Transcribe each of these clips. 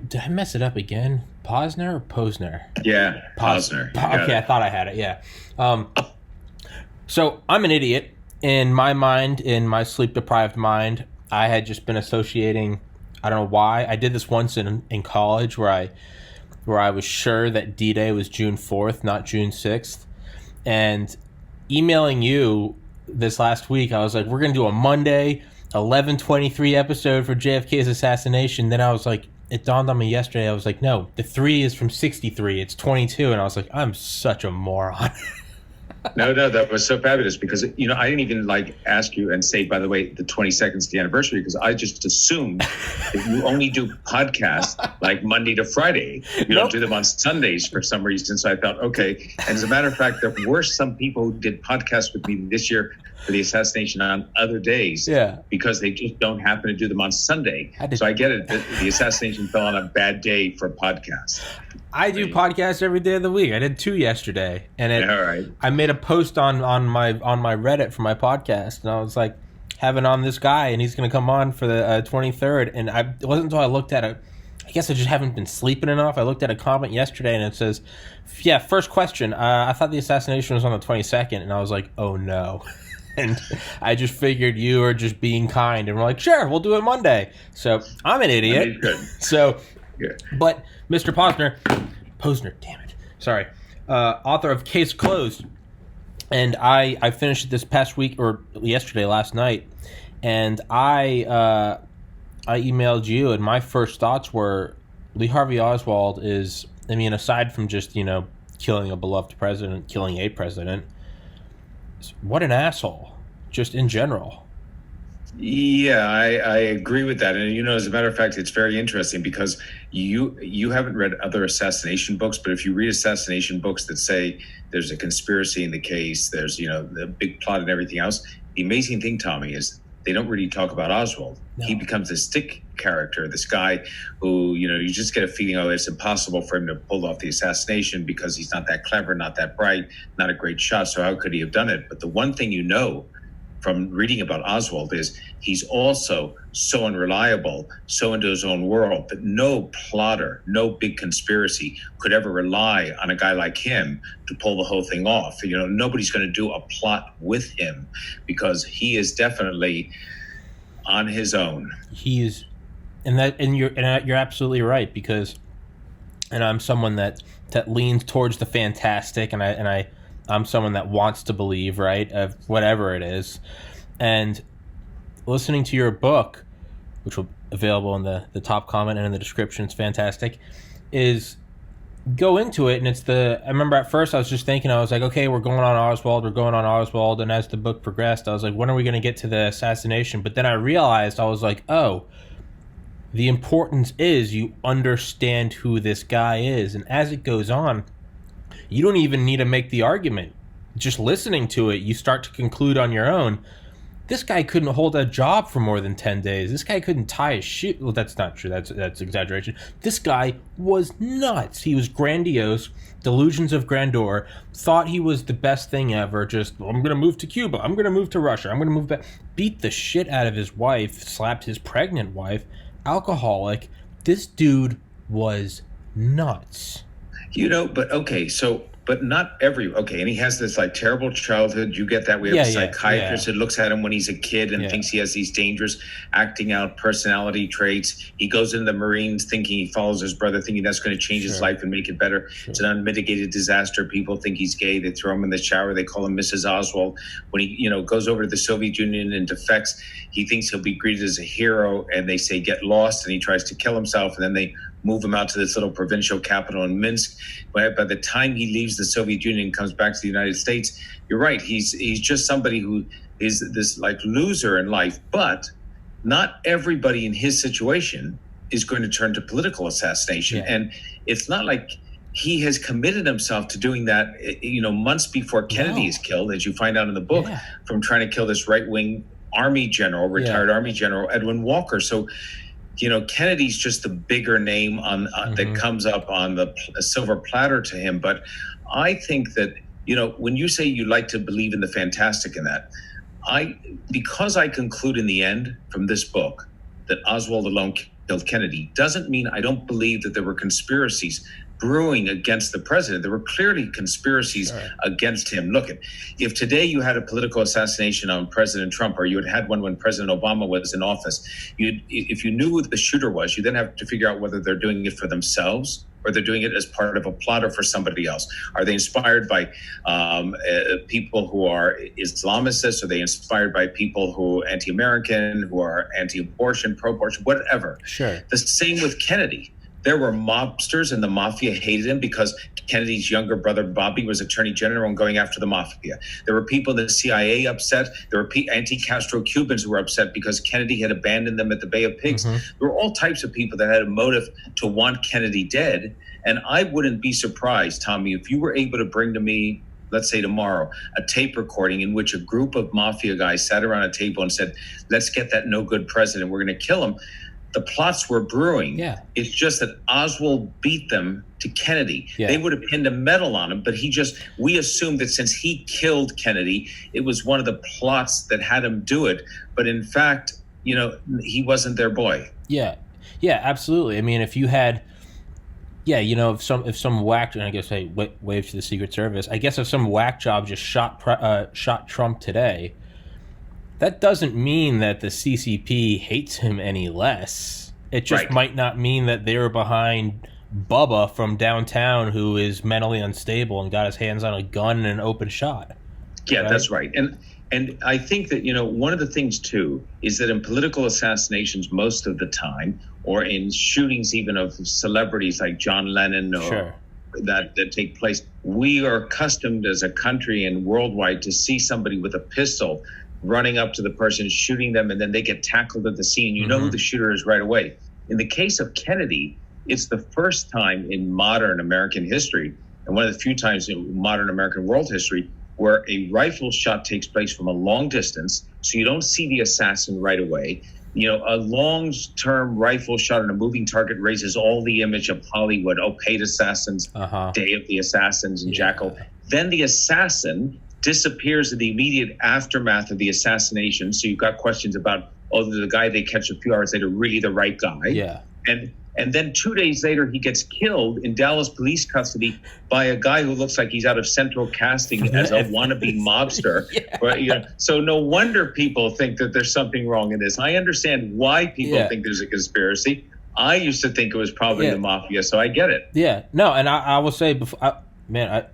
Did I mess it up again? Posner or Posner? Yeah, Posner. Okay, I thought I had it. Yeah. So I'm an idiot in my mind, in my sleep-deprived mind. I had just been associating. I don't know why. I did this once in college where I was sure that D-Day was June 4th, not June 6th, and emailing you this last week, I was like, we're gonna do a Monday 11:23 episode for JFK's assassination. Then I was like, it dawned on me yesterday. I was like, no, the 3 is from 63. It's 22. And I was like, I'm such a moron. No, that was so fabulous because, I didn't even ask you and say, by the way, the 22nd is the anniversary, because I just assumed that you only do podcasts like Monday to Friday. You don't do them on Sundays for some reason. So I thought, okay. And as a matter of fact, there were some people who did podcasts with me this year for the assassination on other days, because they just don't happen to do them on Sunday. So I get it. The assassination fell on a bad day for podcasts. I do podcasts every day of the week. I did 2 yesterday, and I made a post on my Reddit for my podcast, and I was like, having on this guy, and he's going to come on for the 23rd. And it wasn't until I looked at it. I guess I just haven't been sleeping enough. I looked at a comment yesterday, and it says, first question. I thought the assassination was on the 22nd, and I was like, oh no. And I just figured you were just being kind, and we're like, sure, we'll do it Monday. So I'm an idiot. So, but Mr. Posner, damn it, sorry, author of Case Closed, and I finished it this past week, or yesterday, last night, and I emailed you, and my first thoughts were, Lee Harvey Oswald is, I mean, aside from just killing a beloved president, killing a president, what an asshole, just in general. Yeah, I agree with that. And, as a matter of fact, it's very interesting because you haven't read other assassination books, but if you read assassination books that say there's a conspiracy in the case, there's, the big plot and everything else, the amazing thing, Tommy, is they don't really talk about Oswald. No. He becomes this stick character, this guy who, you just get a feeling, it's impossible for him to pull off the assassination because he's not that clever, not that bright, not a great shot. So how could he have done it? But the one thing from reading about Oswald is he's also so unreliable, so into his own world, that no plotter, no big conspiracy could ever rely on a guy like him to pull the whole thing off. Nobody's going to do a plot with him because he is definitely on his own. He is, and you're absolutely right, because, and I'm someone that leans towards the fantastic, and I'm someone that wants to believe, right, of whatever it is. And listening to your book, which will be available in the top comment and in the description, it's fantastic, is go into it. And I remember at first I was just thinking, I was like, okay, we're going on Oswald. And as the book progressed, I was like, when are we going to get to the assassination? But then I realized, I was like, oh, the importance is you understand who this guy is. And as it goes on, you don't even need to make the argument. Just listening to it, you start to conclude on your own. This guy couldn't hold a job for more than 10 days. This guy couldn't tie his shoe. Well, that's not true. That's exaggeration. This guy was nuts. He was grandiose, delusions of grandeur, thought he was the best thing ever. Just, I'm going to move to Cuba. I'm going to move to Russia. I'm going to move back. Beat the shit out of his wife, slapped his pregnant wife, alcoholic. This dude was nuts. But not and he has this terrible childhood. You get that. We have a psychiatrist that looks at him when he's a kid and thinks he has these dangerous acting out personality traits. He goes into the Marines thinking he follows his brother, thinking that's going to change his life and make it better. It's an unmitigated disaster. People think he's gay. They throw him in the shower. They call him Mrs. Oswald. When he, goes over to the Soviet Union and defects, he thinks he'll be greeted as a hero, and they say get lost, and he tries to kill himself, and then they move him out to this little provincial capital in Minsk. But by the time he leaves the Soviet Union and comes back to the United States, you're right. He's just somebody who is this loser in life. But not everybody in his situation is going to turn to political assassination. And it's not like he has committed himself to doing that, months before Kennedy is killed, as you find out in the book, from trying to kill this right-wing Army general, retired Army General Edwin Walker. So, Kennedy's just the bigger name that comes up on the silver platter to him. But I think that, when you say you like to believe in the fantastic in that, because I conclude in the end from this book that Oswald alone killed Kennedy doesn't mean I don't believe that there were conspiracies brewing against the president. There were clearly conspiracies against him. Look, if today you had a political assassination on President Trump, or you had one when President Obama was in office, if you knew who the shooter was, you then have to figure out whether they're doing it for themselves or they're doing it as part of a plot or for somebody else. Are they inspired by people who are Islamicists? Are they inspired by people who are anti-American, who are anti-abortion, pro-abortion, whatever? Sure. The same with Kennedy. There were mobsters, and the mafia hated him because Kennedy's younger brother, Bobby, was attorney general and going after the mafia. There were people in the CIA upset. There were anti-Castro Cubans who were upset because Kennedy had abandoned them at the Bay of Pigs. There were all types of people that had a motive to want Kennedy dead. And I wouldn't be surprised, Tommy, if you were able to bring to me, let's say tomorrow, a tape recording in which a group of mafia guys sat around a table and said, let's get that no good president. We're going to kill him. The plots were brewing. Yeah. It's just that Oswald beat them to Kennedy. Yeah. They would have pinned a medal on him, but we assumed that since he killed Kennedy, it was one of the plots that had him do it. But in fact, he wasn't their boy. Yeah. Yeah, absolutely. I mean, if you had, if some whack, and I guess, hey, wave to the Secret Service, I guess if some whack job just shot Trump today, that doesn't mean that the CCP hates him any less. It just might not mean that they were behind Bubba from downtown who is mentally unstable and got his hands on a gun and an open shot. Yeah, right? That's right. And I think that, one of the things, too, is that in political assassinations most of the time, or in shootings even of celebrities like John Lennon or that take place, we are accustomed as a country and worldwide to see somebody with a pistol running up to the person, shooting them, and then they get tackled at the scene. You know who the shooter is right away. In the case of Kennedy, it's the first time in modern American history, and one of the few times in modern American world history, where a rifle shot takes place from a long distance, so you don't see the assassin right away. A long-term rifle shot on a moving target raises all the image of Hollywood, paid assassins, Day of the Assassins, and Jackal. Then the assassin disappears in the immediate aftermath of the assassination. So you've got questions about, the guy they catch a few hours later really the right guy? Yeah. And then 2 days later, he gets killed in Dallas police custody by a guy who looks like he's out of central casting as a wannabe mobster. So no wonder people think that there's something wrong in this. I understand why people think there's a conspiracy. I used to think it was probably the mafia, so I get it. Yeah. No, and I will say, I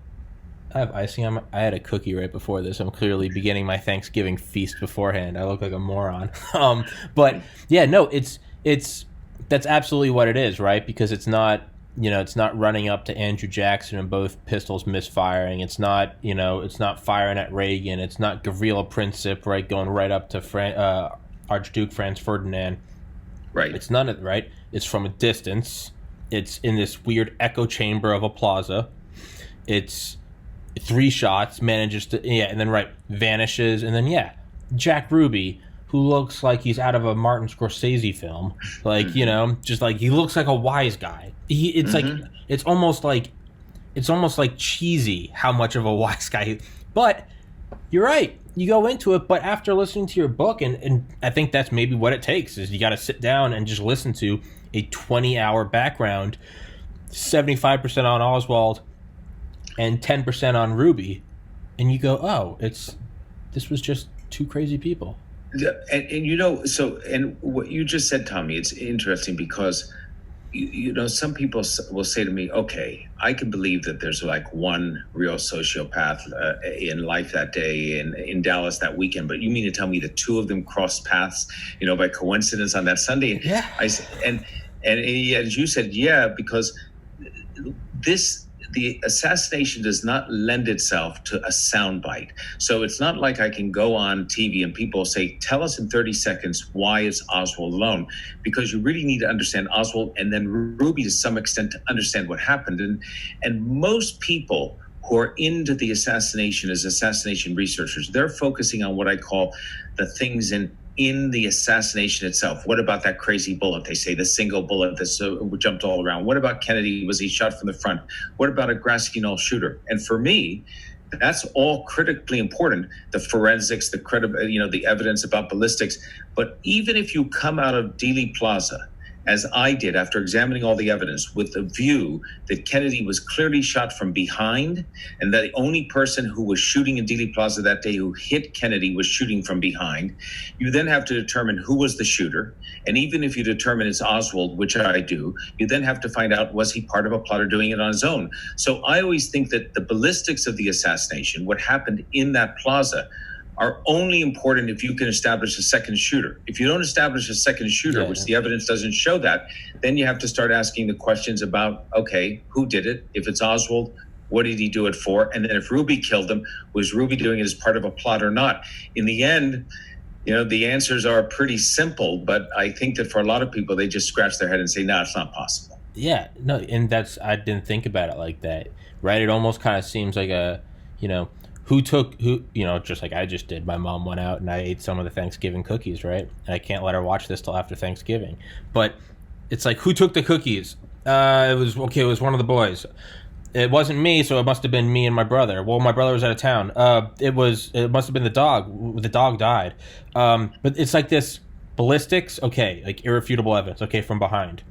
have icing on I had a cookie right before this. I'm clearly beginning my Thanksgiving feast beforehand. I look like a moron. But yeah, no, it's that's absolutely what it is, right? Because it's not, it's not running up to Andrew Jackson and both pistols misfiring. It's not, it's not firing at Reagan. It's not Gavrilo Princip, right, going right up to Archduke Franz Ferdinand. Right. It's none of it, right? It's from a distance. It's in this weird echo chamber of a plaza. It's 3 shots, manages to, and then vanishes, and then Jack Ruby, who looks like he's out of a Martin Scorsese film, just like he looks like a wise guy. It's almost like cheesy how much of a wise guy. But you're right, you go into it. But after listening to your book, and I think that's maybe what it takes, is you got to sit down and just listen to a 20-hour background, 75% on Oswald and 10% on Ruby, and you go, this was just 2 crazy people. And what you just said, Tommy, it's interesting because, some people will say to me, okay, I can believe that there's one real sociopath in life that day in Dallas that weekend, but you mean to tell me that 2 of them crossed paths, by coincidence on that Sunday? Yeah. And as you said, because the assassination does not lend itself to a soundbite. So it's not like I can go on TV and people say, tell us in 30 seconds why it's Oswald alone, because you really need to understand Oswald and then Ruby to some extent to understand what happened. And most people who are into the assassination as assassination researchers, they're focusing on what I call the things in the assassination itself. What about that crazy bullet? They say the single bullet that jumped all around. What about Kennedy? Was he shot from the front? What about a grassy knoll shooter? And for me, that's all critically important. The forensics, the evidence about ballistics. But even if you come out of Dealey Plaza as I did after examining all the evidence, with the view that Kennedy was clearly shot from behind, and that the only person who was shooting in Dealey Plaza that day who hit Kennedy was shooting from behind, you then have to determine who was the shooter. And even if you determine it's Oswald, which I do, you then have to find out, was he part of a plot or doing it on his own? So I always think that the ballistics of the assassination, what happened in that plaza, are only important if you can establish a second shooter. If you don't establish a second shooter, which the evidence doesn't show that, then you have to start asking the questions about, okay, who did it? If it's Oswald, what did he do it for? And then if Ruby killed him, was Ruby doing it as part of a plot or not? In the end, the answers are pretty simple, but I think that for a lot of people, they just scratch their head and say, no, it's not possible. Yeah, no, and I didn't think about it like that, right? It almost kind of seems like who, just like I just did. My mom went out and I ate some of the Thanksgiving cookies, right? And I can't let her watch this till after Thanksgiving. But it's like, who took the cookies? It was one of the boys. It wasn't me, so it must have been me and my brother. Well, my brother was out of town. It must have been the dog. The dog died. But it's like this ballistics, okay, like irrefutable evidence, okay, from behind.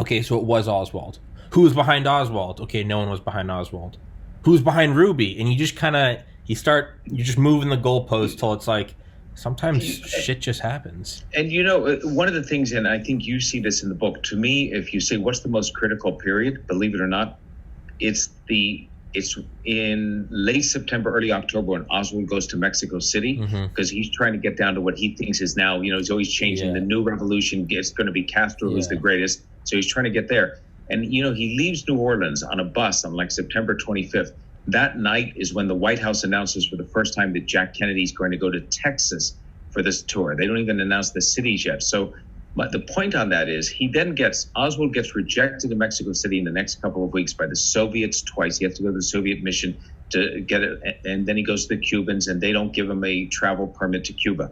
Okay, so it was Oswald. Who was behind Oswald? Okay, no one was behind Oswald. Who's behind Ruby? And you just you're just moving the goalpost till it's like, sometimes shit just happens. And one of the things, and I think you see this in the book, to me, if you say what's the most critical period, believe it or not, it's in late September, early October, when Oswald goes to Mexico City, because he's trying to get down to what he thinks is now, he's always changing. The new revolution is going to be Castro, who's the greatest. So he's trying to get there. And, he leaves New Orleans on a bus on like September 25th. That night is when the White House announces for the first time that Jack Kennedy's going to go to Texas for this tour. They don't even announce the cities yet. So the point on that is Oswald gets rejected in Mexico City in the next couple of weeks by the Soviets twice. He has to go to the Soviet mission to get it. And then he goes to the Cubans and they don't give him a travel permit to Cuba.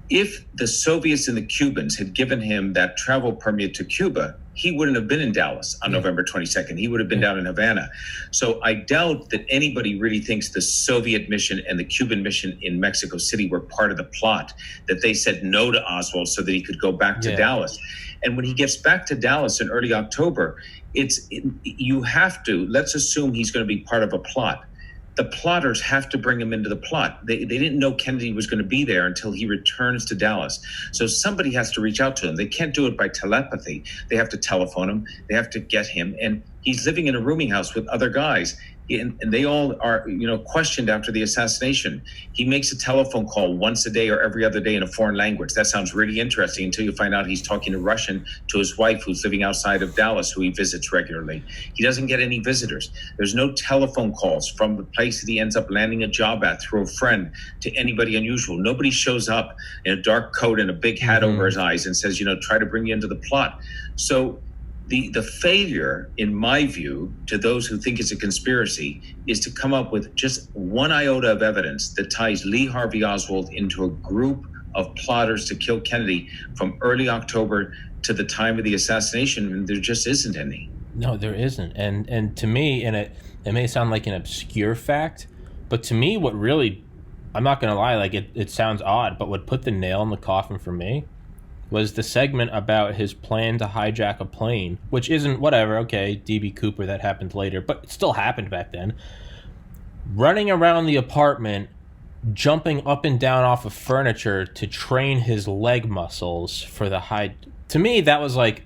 If the Soviets and the Cubans had given him that travel permit to Cuba, he wouldn't have been in Dallas on November 22nd. He would have been down in Havana. So I doubt that anybody really thinks the Soviet mission and the Cuban mission in Mexico City were part of the plot, that they said no to Oswald so that he could go back to Dallas. And when he gets back to Dallas in early October, let's assume he's going to be part of a plot. The plotters have to bring him into the plot. They didn't know Kennedy was going to be there until he returns to Dallas. So somebody has to reach out to him. They can't do it by telepathy. They have to telephone him. They have to get him. And he's living in a rooming house with other guys. And they all are, questioned after the assassination. He makes a telephone call once a day or every other day in a foreign language. That sounds really interesting until you find out he's talking in Russian to his wife, who's living outside of Dallas, who he visits regularly. He doesn't get any visitors. There's no telephone calls from the place that he ends up landing a job at through a friend to anybody unusual. Nobody shows up in a dark coat and a big hat over his eyes and says, try to bring you into the plot. So the failure, in my view, to those who think it's a conspiracy, is to come up with just one iota of evidence that ties Lee Harvey Oswald into a group of plotters to kill Kennedy from early October to the time of the assassination. And there just isn't any. No, there isn't. And to me, and it may sound like an obscure fact, but to me, what really, I'm not going to lie, like it sounds odd, but what put the nail in the coffin for me was the segment about his plan to hijack a plane, which isn't whatever, okay, D.B. Cooper, that happened later, but it still happened back then. Running around the apartment, jumping up and down off of furniture to train his leg muscles for the high. To me, that was like,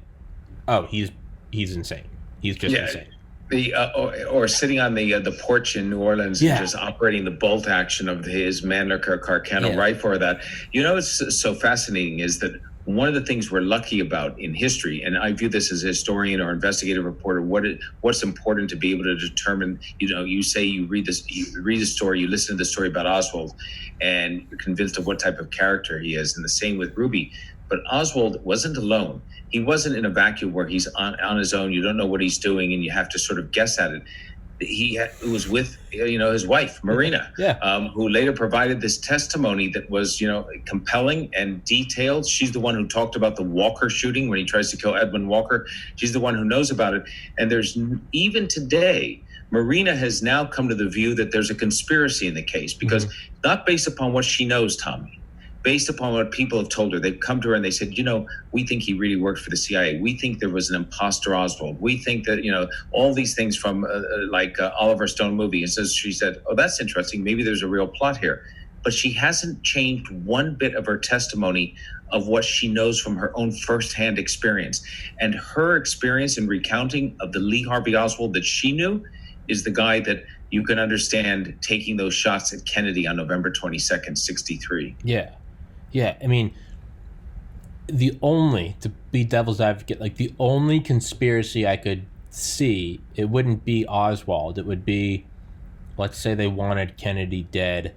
oh, he's insane. He's just insane. Or sitting on the porch in New Orleans and just operating the bolt action of his Mannlicher Carcano rifle or that. What's so fascinating is that one of the things we're lucky about in history, and I view this as a historian or investigative reporter, what's important to be able to determine, you say you read the story, you listen to the story about Oswald, and you're convinced of what type of character he is, and the same with Ruby. But Oswald wasn't alone. He wasn't in a vacuum where he's on his own, you don't know what he's doing, and you have to sort of guess at it. He was with, his wife, Marina, who later provided this testimony that was, compelling and detailed. She's the one who talked about the Walker shooting when he tries to kill Edwin Walker. She's the one who knows about it. And there's, even today, Marina has now come to the view that there's a conspiracy in the case because not based upon what she knows, Tommy, based upon what people have told her. They've come to her and they said, we think he really worked for the CIA. We think there was an imposter Oswald. We think that, all these things from Oliver Stone movie. And so she said, oh, that's interesting. Maybe there's a real plot here. But she hasn't changed one bit of her testimony of what she knows from her own firsthand experience. And her experience in recounting of the Lee Harvey Oswald that she knew is the guy that you can understand taking those shots at Kennedy on November 22nd, 63. Yeah. Yeah. I mean, to be devil's advocate, like the only conspiracy I could see, it wouldn't be Oswald. It would be, let's say they wanted Kennedy dead.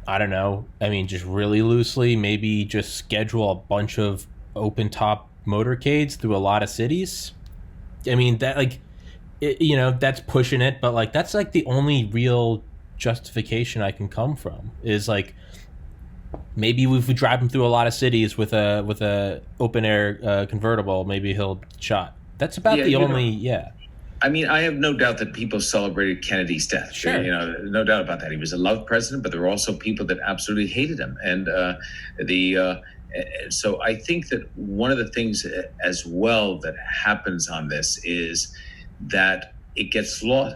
I don't know. I mean, just really loosely, maybe just schedule a bunch of open top motorcades through a lot of cities. I mean, that that's pushing it, but like that's like the only real justification I can come from is like maybe if we drive him through a lot of cities with a open air convertible, maybe he'll get shot. That's about the only. I mean, I have no doubt that people celebrated Kennedy's death. Sure. No doubt about that. He was a loved president, but there were also people that absolutely hated him. And so I think that one of the things as well that happens on this is that it gets lost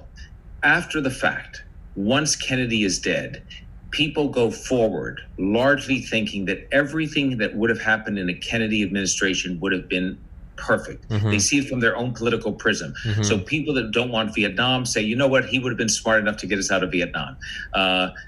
after the fact. Once Kennedy is dead, people go forward largely thinking that everything that would have happened in a Kennedy administration would have been perfect. They see it from their own political prism. So people that don't want Vietnam say, you know what, he would have been smart enough to get us out of Vietnam.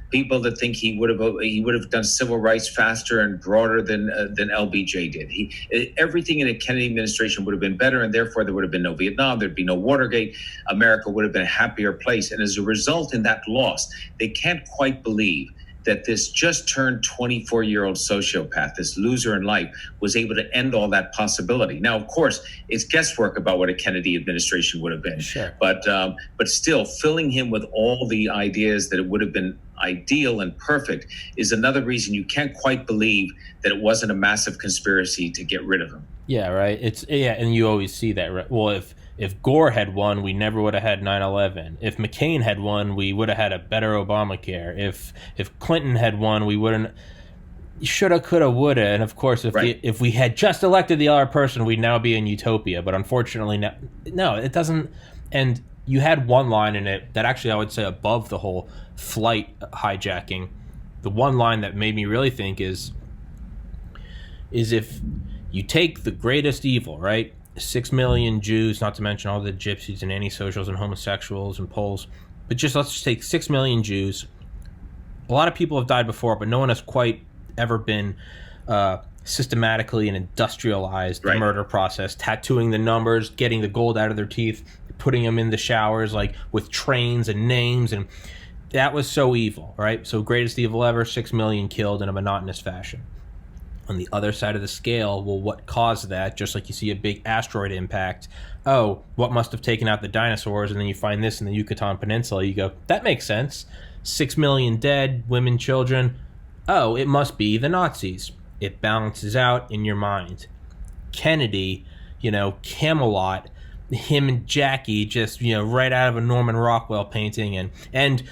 People that think he would have done civil rights faster and broader than LBJ did. Everything in a Kennedy administration would have been better, and therefore there would have been no Vietnam. There'd be no Watergate. America would have been a happier place. And as a result, in that loss, they can't quite believe that this just turned 24-year-old sociopath, this loser in life, was able to end all that possibility. Now, of course, it's guesswork about what a Kennedy administration would have been. Sure. But still, filling him with all the ideas that it would have been ideal and perfect is another reason you can't quite believe that it wasn't a massive conspiracy to get rid of him. Yeah, right. And you always see that, right? Well, if Gore had won, we never would have had 9/11. If McCain had won, we would have had a better Obamacare. If Clinton had won, we wouldn't. Shoulda, coulda, woulda. And of course, if we had just elected the other person, we'd now be in utopia. But unfortunately, no, it doesn't. And you had one line in it that actually I would say above the whole flight hijacking. The one line that made me really think is if you take the greatest evil, right? 6 million Jews, not to mention all the gypsies and antisocials and homosexuals and Poles, but let's just take 6 million Jews. A lot of people have died before, but no one has quite ever been systematically and industrialized the murder process, tattooing the numbers, getting the gold out of their teeth, putting them in the showers like with trains and names, and that was so evil, right? So greatest evil ever, 6 million killed in a monotonous fashion. On the other side of the scale, well, what caused that? Just like you see a big asteroid impact. Oh, what must have taken out the dinosaurs? And then you find this in the Yucatan Peninsula. You go, that makes sense. 6 million dead, women, children. Oh, it must be the Nazis. It balances out in your mind. Kennedy, Camelot, him and Jackie just, right out of a Norman Rockwell painting. And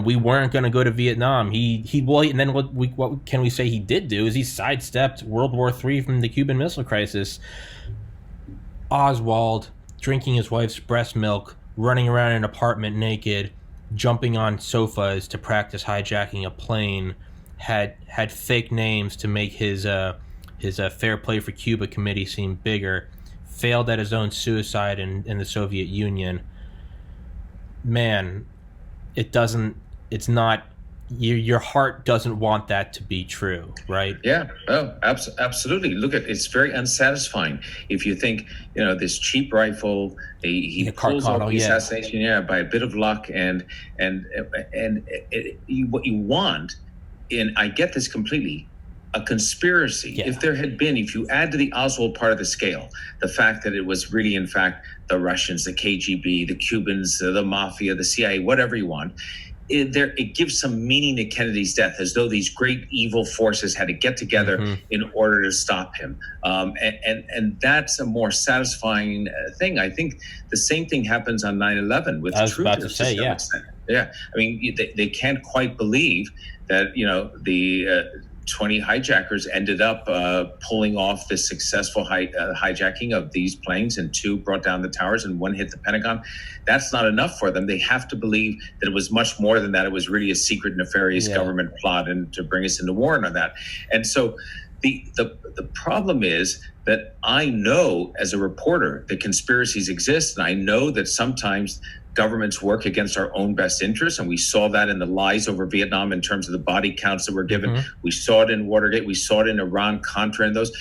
we weren't going to go to Vietnam. And then what can we say he did do is he sidestepped World War III from the Cuban Missile Crisis. Oswald drinking his wife's breast milk, running around an apartment naked, jumping on sofas to practice hijacking a plane, had fake names to make his Fair Play for Cuba committee seem bigger, failed at his own suicide in the Soviet Union. Man, your heart doesn't want that to be true, right? Yeah, absolutely. Look, it's very unsatisfying if you think, this cheap rifle, he pulls off the assassination, by a bit of luck, and what you want, and I get this completely, a conspiracy. Yeah. If you add to the Oswald part of the scale, the fact that it was really, in fact, the Russians, the KGB, the Cubans, the mafia, the CIA, whatever you want, it gives some meaning to Kennedy's death, as though these great evil forces had to get together in order to stop him. And that's a more satisfying thing. I think the same thing happens on 9/11 with truthers. I was about to say, yeah. I mean, they can't quite believe that, 20 hijackers ended up pulling off this successful hijacking of these planes, and 2 brought down the towers and 1 hit the Pentagon. That's not enough for them. They have to believe that it was much more than that. It was really a secret, nefarious government plot and to bring us into war on that. And so the problem is that I know as a reporter that conspiracies exist, and I know that sometimes governments work against our own best interests, and we saw that in the lies over Vietnam in terms of the body counts that were given. We saw it in Watergate. We saw it in Iran-Contra and those.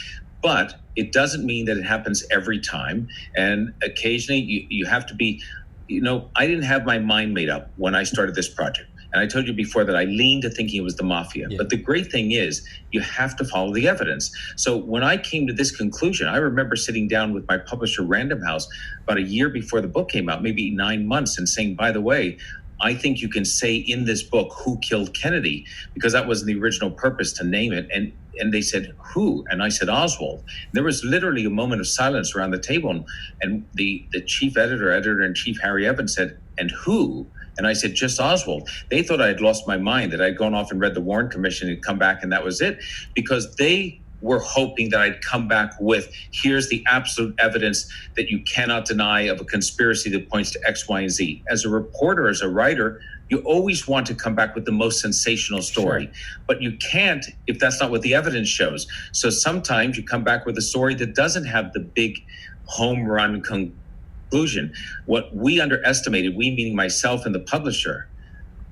But it doesn't mean that it happens every time. And occasionally you have to be, I didn't have my mind made up when I started this project. And I told you before that I leaned to thinking it was the mafia. But the great thing is you have to follow the evidence. So when I came to this conclusion, I remember sitting down with my publisher, Random House, about a year before the book came out, maybe 9 months, and saying, by the way, I think you can say in this book who killed Kennedy, because that wasn't the original purpose to name it. And they said, who? And I said, Oswald. And there was literally a moment of silence around the table. And the chief editor-in-chief, Harry Evans, said, and who? And I said, just Oswald. They thought I had lost my mind, that I'd gone off and read the Warren Commission and come back and that was it, because they were hoping that I'd come back with, here's the absolute evidence that you cannot deny of a conspiracy that points to X, Y, and Z. As a reporter, as a writer, you always want to come back with the most sensational story, but you can't if that's not what the evidence shows. So sometimes you come back with a story that doesn't have the big home run conclusion. What we underestimated, we meaning myself and the publisher,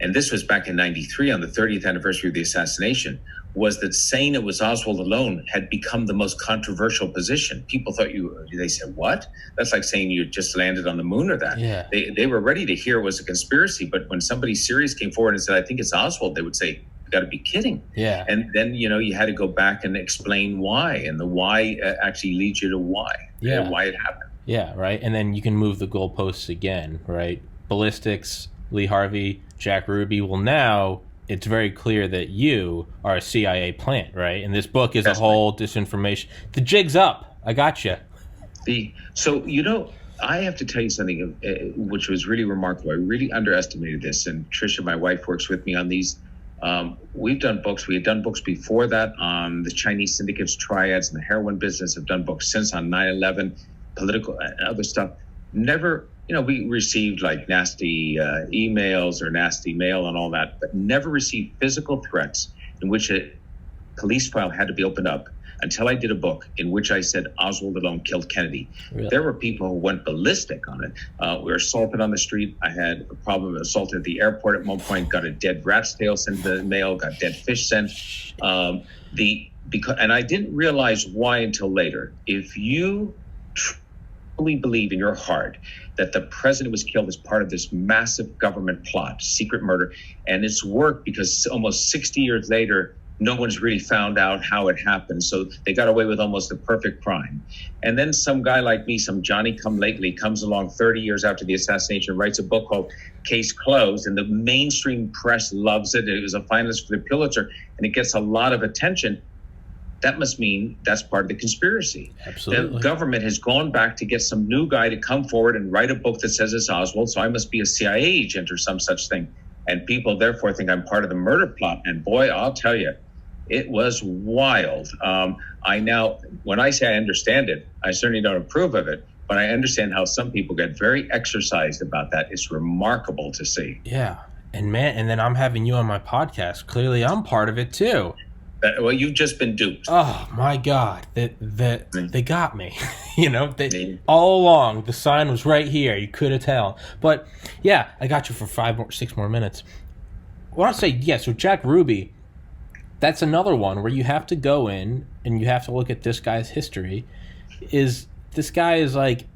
and this was back in '93 on the 30th anniversary of the assassination, was that saying it was Oswald alone had become the most controversial position. People thought they said, what? That's like saying you just landed on the moon or that. Yeah. They were ready to hear it was a conspiracy, but when somebody serious came forward and said, I think it's Oswald, they would say, you got to be kidding. Yeah. And then, you had to go back and explain why, and the why actually leads you to why, why it happened. Yeah, right. And then you can move the goalposts again, right? Ballistics, Lee Harvey, Jack Ruby. Well, now it's very clear that you are a CIA plant, right? And this book is a whole disinformation. The jig's up. I got you. I have to tell you something which was really remarkable. I really underestimated this. And Tricia, my wife, works with me on these. We've done books. We had done books before that on the Chinese syndicates, triads, and the heroin business. Have done books since on 9/11, political and other stuff. Never, we received like nasty emails or nasty mail and all that, but never received physical threats in which a police file had to be opened up until I did a book in which I said Oswald alone killed Kennedy. Really? There were people who went ballistic on it. We were assaulted on the street. I had a problem with assault at the airport at one point, got a dead rat's tail sent to the mail, got dead fish sent. And I didn't realize why until later. If you truly believe in your heart that the president was killed as part of this massive government plot, secret murder, and it's worked because almost 60 years later, no one's really found out how it happened. So they got away with almost a perfect crime. And then some guy like me, some Johnny come lately, comes along 30 years after the assassination, writes a book called Case Closed, and the mainstream press loves it. It was a finalist for the Pulitzer, and it gets a lot of attention. That must mean that's part of the conspiracy. Absolutely. The government has gone back to get some new guy to come forward and write a book that says it's Oswald, so I must be a CIA agent or some such thing. And people therefore think I'm part of the murder plot. And boy, I'll tell you, it was wild. When I say I understand it, I certainly don't approve of it, but I understand how some people get very exercised about that. It's remarkable to see. Yeah. And then I'm having you on my podcast. Clearly I'm part of it too. Well, you've just been duped. Oh my God, they got me. All along, the sign was right here. You could have tell. But yeah, I got you for 6 more minutes. I want to say, so Jack Ruby, that's another one where you have to go in and you have to look at this guy's history. This guy is like,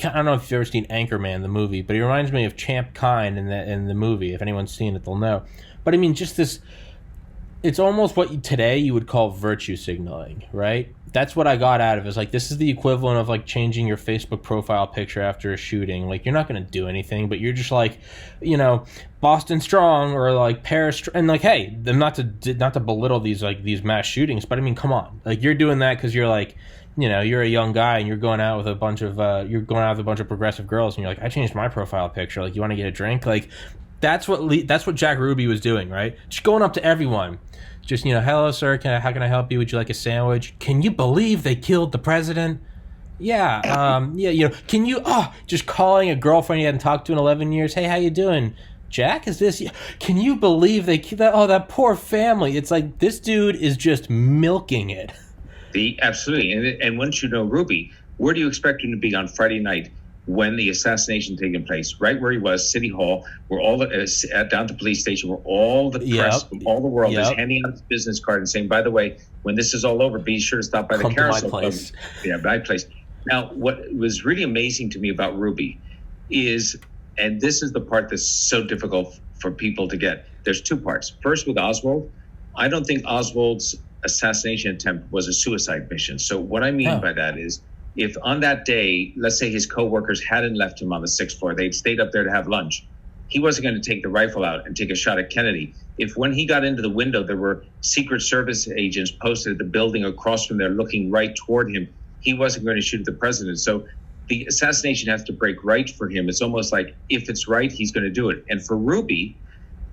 I don't know if you've ever seen Anchorman, the movie, but he reminds me of Champ Kind in the movie. If anyone's seen it, they'll know. But I mean, just this. It's almost what today you would call virtue signaling, right? That's what I got out of it. It's like, this is the equivalent of like changing your Facebook profile picture after a shooting. Like, you're not going to do anything, but you're just like, Boston Strong or like Paris, and like, hey, not to belittle these mass shootings, but I mean, come on, like you're doing that because you're like, you're a young guy and you're going out with a bunch of progressive girls, and you're like, I changed my profile picture. Like, you want to get a drink? Like, That's what Jack Ruby was doing, right? Just going up to everyone. Just, hello, sir, how can I help you? Would you like a sandwich? Can you believe they killed the president? Yeah, can you, just calling a girlfriend you hadn't talked to in 11 years. Hey, how you doing? Jack, is this, can you believe they killed that poor family? It's like, this dude is just milking it. Absolutely. And once you know Ruby, where do you expect him to be on Friday night when the assassination taking place? Right where he was, City Hall, where all the down at the police station, where all the press from all the world is handing out his business card and saying, by the way, when this is all over, be sure to stop by the carousel club. Yeah, my place. Now, what was really amazing to me about Ruby is, and this is the part that's so difficult for people to get, there's two parts. First, with Oswald, I don't think Oswald's assassination attempt was a suicide mission. So what I mean by that is, if on that day, let's say his coworkers hadn't left him on the 6th floor, they'd stayed up there to have lunch, he wasn't going to take the rifle out and take a shot at Kennedy. If when he got into the window, there were Secret Service agents posted at the building across from there looking right toward him, he wasn't going to shoot at the president. So the assassination has to break right for him. It's almost like if it's right, he's going to do it. And for Ruby,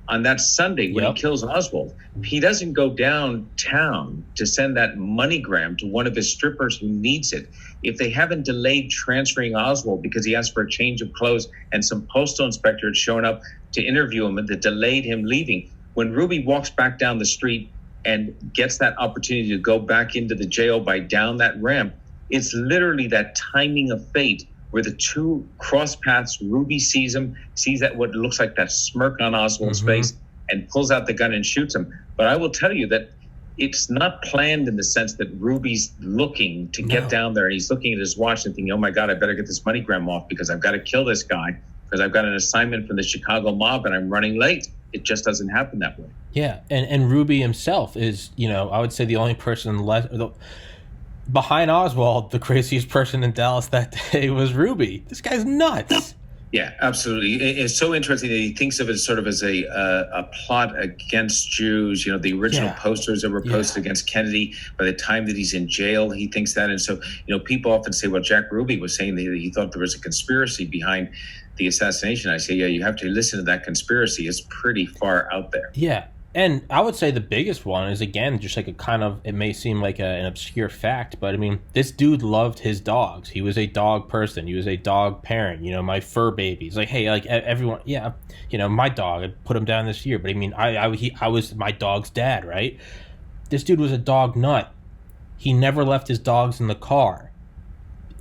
on that Sunday when he kills Oswald, he doesn't go downtown to send that MoneyGram to one of his strippers who needs it. If they haven't delayed transferring Oswald because he asked for a change of clothes and some postal inspector had shown up to interview him and that delayed him leaving, when Ruby walks back down the street and gets that opportunity to go back into the jail by down that ramp, it's literally that timing of fate where the two cross paths. Ruby sees him, sees that what looks like that smirk on Oswald's face, and pulls out the gun and shoots him. But I will tell you that it's not planned in the sense that Ruby's looking to get down there and he's looking at his watch and thinking, oh my God, I better get this MoneyGram off because I've got to kill this guy because I've got an assignment from the Chicago mob and I'm running late. It just doesn't happen that way. Yeah, and Ruby himself is, I would say the only person left behind Oswald. The craziest person in Dallas that day was Ruby. This guy's nuts. Yeah, absolutely. It's so interesting that he thinks of it sort of as a plot against Jews. The original posters that were posted against Kennedy. By the time that he's in jail, he thinks that. And so, people often say, well, Jack Ruby was saying that he thought there was a conspiracy behind the assassination. I say, yeah, you have to listen to that conspiracy. It's pretty far out there. Yeah. And I would say the biggest one is, again, just like it may seem like an obscure fact, but I mean, this dude loved his dogs. He was a dog person. He was a dog parent. My fur babies. Like, hey, like everyone, my dog, I put him down this year, but I mean, I was my dog's dad, right? This dude was a dog nut. He never left his dogs in the car.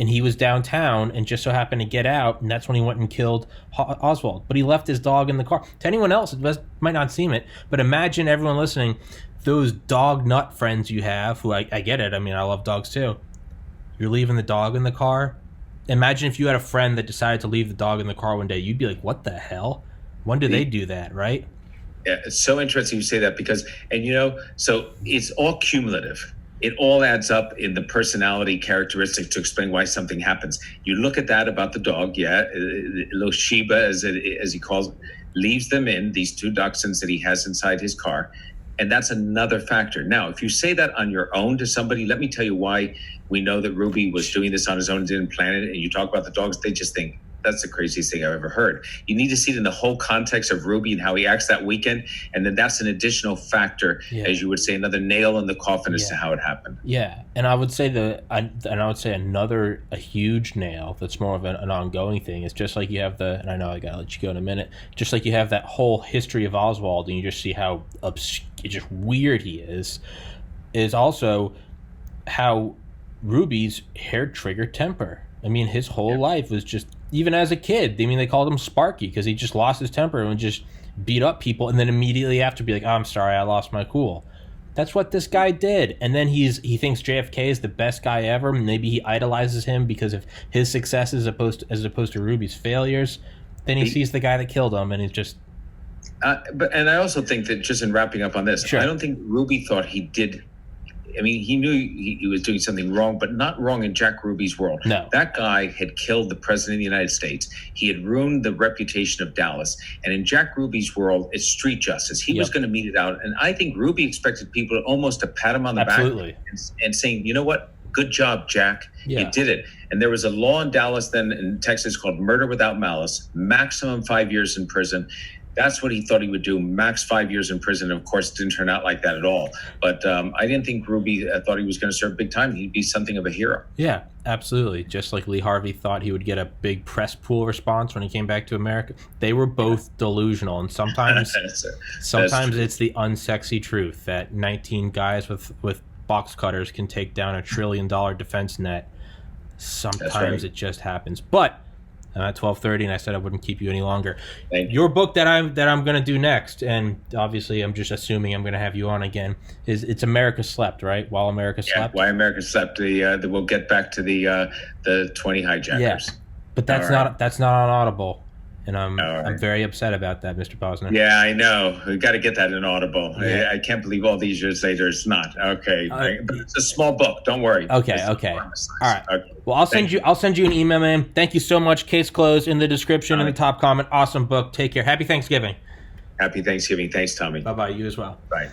And he was downtown and just so happened to get out, and that's when he went and killed Oswald. But he left his dog in the car. To anyone else, it might not seem it, but imagine everyone listening, those dog nut friends you have, who I get it. I mean, I love dogs too. You're leaving the dog in the car. Imagine if you had a friend that decided to leave the dog in the car one day. You'd be like, what the hell? When do they do that, right? Yeah, it's so interesting you say that because, so it's all cumulative. It all adds up in the personality characteristics to explain why something happens. You look at that about the dog, little Sheba, as he calls it, leaves them in, these two dachshunds that he has inside his car. And that's another factor. Now, if you say that on your own to somebody, let me tell you why we know that Ruby was doing this on his own and didn't plan it. And you talk about the dogs, they just think, that's the craziest thing I've ever heard. You need to see it in the whole context of Ruby and how he acts that weekend. And then that's an additional factor, as you would say, another nail in the coffin as to how it happened. Yeah. And I would say a huge nail that's more of an ongoing thing is just like you have and I know I got to let you go in a minute, just like you have that whole history of Oswald and you just see how just weird he is also how Ruby's hair-trigger temper. I mean, his whole life was just, even as a kid, I mean, they called him Sparky because he just lost his temper and would just beat up people and then immediately after be like, oh, I'm sorry, I lost my cool. That's what this guy did. And then he thinks JFK is the best guy ever. Maybe he idolizes him because of his successes as opposed to Ruby's failures. Then he sees the guy that killed him and he's just... And I also think that, just in wrapping up on this, I don't think Ruby thought he did... I mean, he knew he was doing something wrong, but not wrong in Jack Ruby's world. No. That guy had killed the president of the United States. He had ruined the reputation of Dallas. And in Jack Ruby's world, it's street justice. He was going to mete it out. And I think Ruby expected people almost to pat him on the back and saying, you know what? Good job, Jack. You did it. And there was a law in Dallas then in Texas called murder without malice, maximum 5 years in prison. That's what he thought he would do. Max 5 years in prison. Of course, it didn't turn out like that at all. But I didn't think Ruby thought he was going to serve big time. He'd be something of a hero. Yeah, absolutely. Just like Lee Harvey thought he would get a big press pool response when he came back to America. They were both delusional. And sometimes it's the unsexy truth that 19 guys with box cutters can take down $1 trillion defense net. Sometimes it just happens. But I'm at 12:30, and I said I wouldn't keep you any longer. Your book that I'm going to do next, and obviously I'm just assuming I'm going to have you on again, is It's America Slept, right? While America Slept. Why America Slept. We'll get back to the 20 hijackers. Yeah, but that's not on Audible, and I'm very upset about that, Mr. Posner. Yeah, I know. We got to get that in Audible. Yeah. I can't believe all these years later it's not. Okay, but it's a small book. Don't worry. Okay. All right. Okay. Well, I'll send you an email, man. Thank you so much. Case closed in the description in the top comment. Awesome book. Take care. Happy Thanksgiving. Happy Thanksgiving. Thanks, Tommy. Bye-bye. You as well. Bye.